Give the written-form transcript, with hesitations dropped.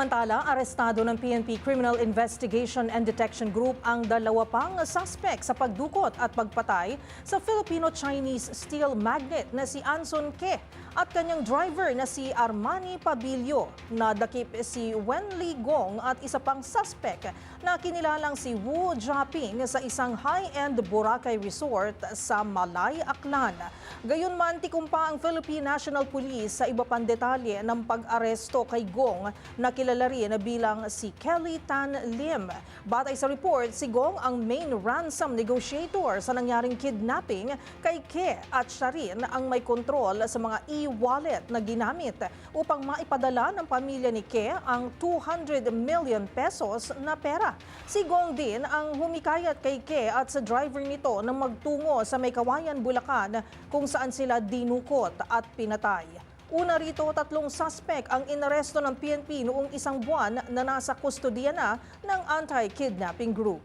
Samantala, arestado ng PNP Criminal Investigation and Detection Group ang dalawa pang suspect sa pagdukot at pagpatay sa Filipino-Chinese steel magnate na si Anson Ke at kanyang driver na si Armani Pabilio. Nadakip si Wenli Gong at isa pang suspect na kinilalang si Wu Jiaping sa isang high-end Boracay resort sa Malay, Aklan. Gayunman, tikumpa ang Philippine National Police sa iba pang detalye ng pag-aresto kay Gong na kilala rin bilang si Kelly Tan Lim. Batay sa report, si Gong ang main ransom negotiator sa nangyaring kidnapping kay Ke at siya rin ang may kontrol sa mga e-wallet na ginamit upang maipadala ng pamilya ni Ke ang 200 million pesos na pera. Si Gong din ang humikayat kay Ke at sa driver nito na magtungo sa May Kawayan, Bulacan kung saan sila dinukot at pinatay. Una rito, 3 suspect ang inaresto ng PNP noong isang buwan na nasa kustodiya na ng anti-kidnapping group.